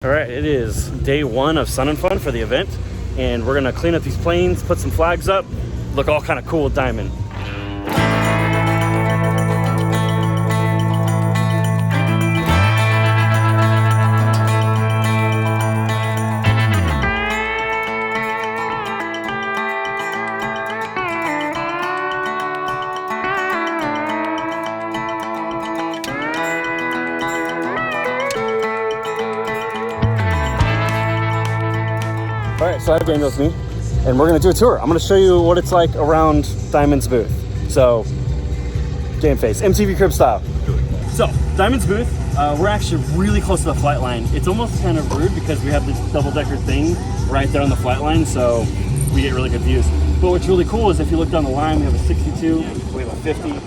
All right, it is day one of Sun and Fun for the event, and we're gonna clean up these planes, put some flags up, look all kind of cool with Diamond. All right, so I have Daniel with me, and we're gonna do a tour. I'm gonna show you what it's like around Diamond's booth. So, game face, MTV crib style. So, Diamond's booth, we're actually really close to the flight line. It's almost kind of rude because we have this double-decker thing right there on the flight line, so we get really good views. But what's really cool is if you look down the line, we have a 62, we have a 50, and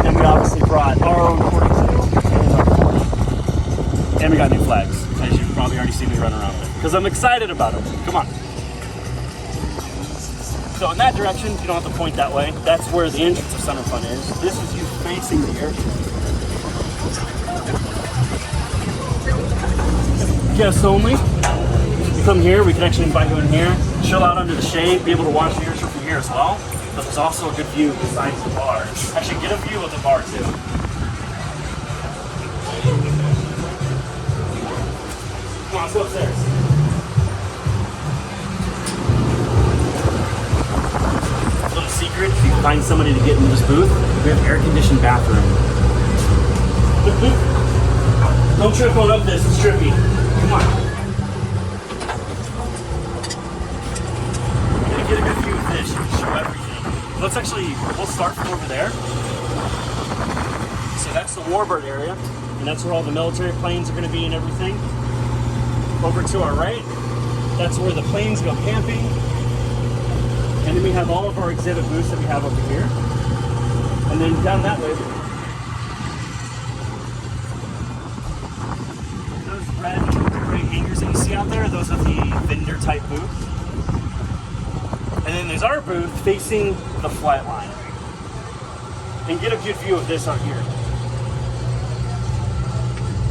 then we obviously brought our own 42 and our 40. And we got new flags, as you've probably already seen me run around with, because I'm excited about them. Come on. So in that direction, you don't have to point that way. That's where the entrance of Sun and Fun is. This is you facing the airshow. Guests only. You come here, we can actually invite you in here, chill out under the shade, be able to watch the airshow from here as well. But there's also a good view besides the bar. Actually, get a view of the bar too. Come on, let's go upstairs. Little secret, if you can find somebody to get into this booth, we have air-conditioned bathroom. Don't trip on up this, it's trippy. Come on. You're gonna get a good view of this, you can show everything. Let's actually, we'll start from over there. So that's the warbird area, and that's where all the military planes are gonna be and everything. Over to our right, that's where the planes go camping. And then we have all of our exhibit booths that we have over here. And then down that way, those red and gray hangers that you see out there, those are the vendor type booths. And then there's our booth facing the flight line. And get a good view of this out here.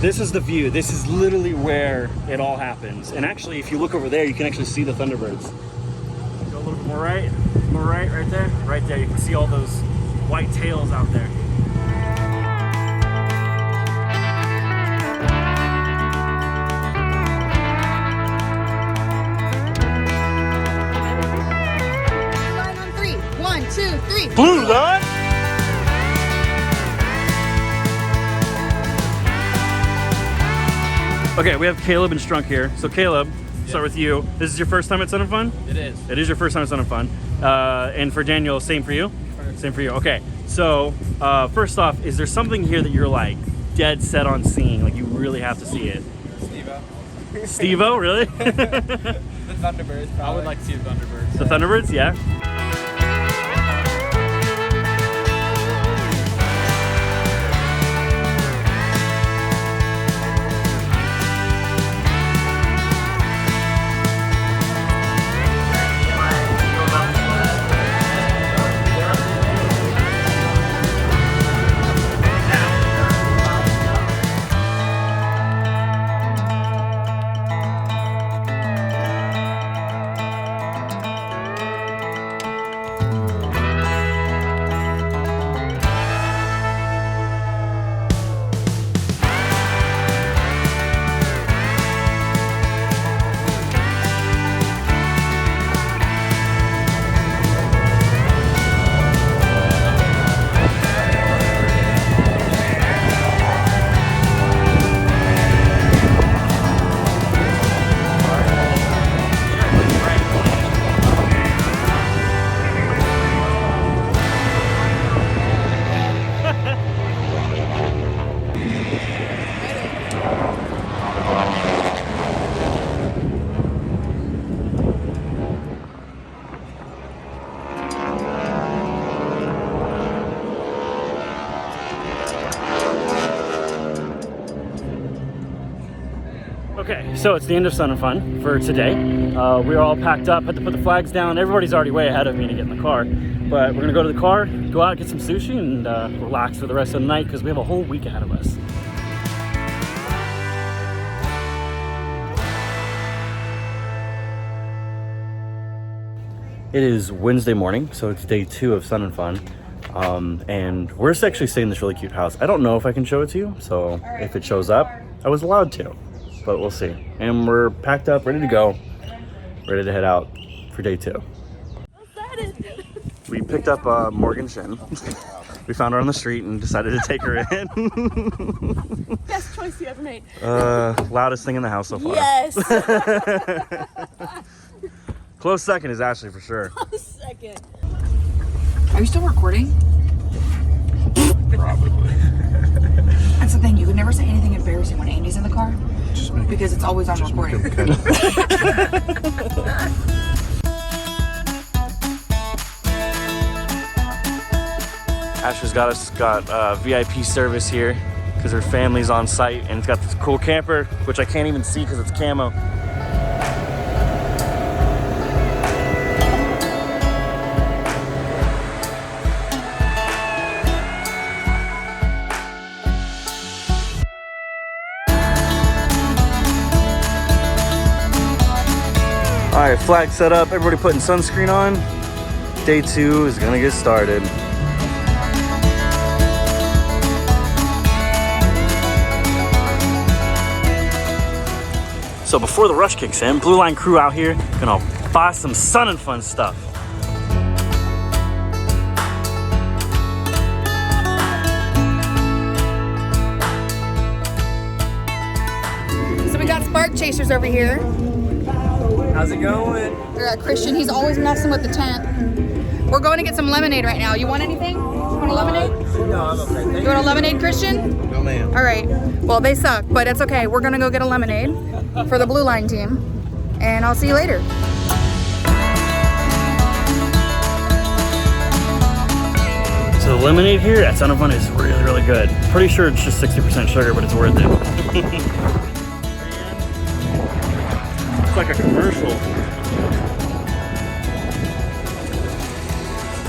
This is the view. This is literally where it all happens. And actually, if you look over there, you can actually see the Thunderbirds. Go a little bit more right, right there. Right there, you can see all those white tails out there. Line on three. 1, 2, 3. Blue Line! Okay, we have Caleb and Strunk here. So Caleb, start with you. This is your first time at Sun and Fun? It is. It is your first time at Sun and Fun. And for Daniel, same for you? Same for you, okay. So, first off, is there something here that you're like dead set on seeing? Like you really have to see it? Steve-O. Steve-O, really? The Thunderbirds. Probably. I would like to see the Thunderbirds. The Thunderbirds, yeah? Okay, so it's the end of Sun and Fun for today. We're all packed up, had to put the flags down. Everybody's already way ahead of me to get in the car. But we're gonna go to the car, go out, get some sushi, and relax for the rest of the night because we have a whole week ahead of us. It is Wednesday morning, so it's day 2 of Sun and Fun. And we're actually staying in this really cute house. I don't know if I can show it to you, so if it shows up, I was allowed to, but we'll see. And we're packed up, ready to go, ready to head out for day 2. We picked up Morgan Shinn. We found her on the street and decided to take her in. Best choice you ever made. Loudest thing in the house so far. Yes. Close second is Ashley for sure. Close second. Are you still recording? Probably. That's the thing. You could never say anything embarrassing when Andy's in the car because it's always on recording. Ashley's got VIP service here because her family's on site, and it's got this cool camper, which I can't even see because it's camo. All right, flag set up, everybody putting sunscreen on. Day 2 is gonna get started. So before the rush kicks in, Blue Line crew out here gonna buy some Sun and Fun stuff. So we got Spark Chasers over here. How's it going? We got Christian. He's always messing with the tent. We're going to get some lemonade right now. You want anything? You want a lemonade? No, I'm okay. You want a lemonade, Christian? No, ma'am. All right. Well, they suck, but it's okay. We're gonna go get a lemonade for the Blue Line team, and I'll see you later. So the lemonade here at Sun and Fun is really, really good. Pretty sure it's just 60% sugar, but it's worth it. It's like a commercial.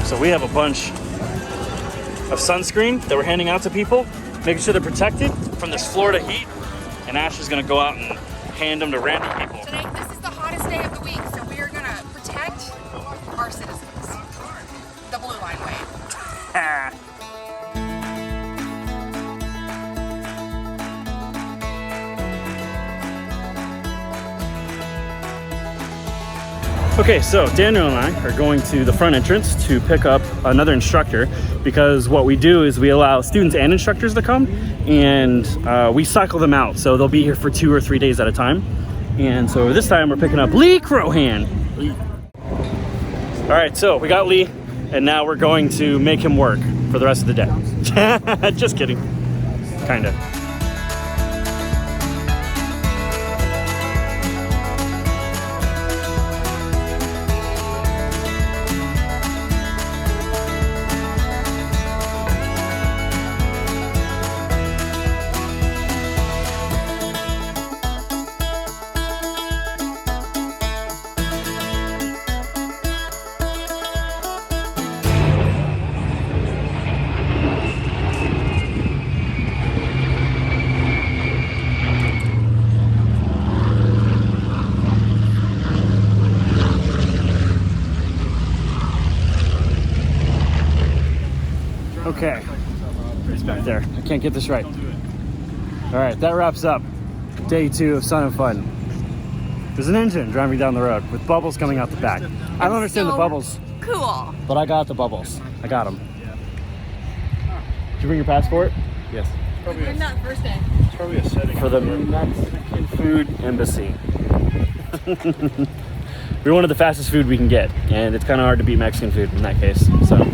So we have a bunch of sunscreen that we're handing out to people, making sure they're protected from this Florida heat. And Ash is gonna go out and hand them to random people. Today, this is the hottest day of the week, so we are gonna protect our citizens. The Blue Line way. Okay, so Daniel and I are going to the front entrance to pick up another instructor, because what we do is we allow students and instructors to come, and we cycle them out. So they'll be here for 2 or 3 days at a time. And so this time we're picking up Lee Crohan. All right, so we got Lee, and now we're going to make him work for the rest of the day. Just kidding, kinda. Okay, it's back there. I can't get this right. All right, that wraps up day 2 of Sun and Fun. There's an engine driving down the road with bubbles coming out the back. I don't understand the bubbles, Cool. but I got the bubbles. I got them. Did you bring your passport? Yes. Bring that first day. It's probably a setting. For the Mexican Food Embassy. We wanted the fastest food we can get, and it's kind of hard to beat Mexican food in that case, so.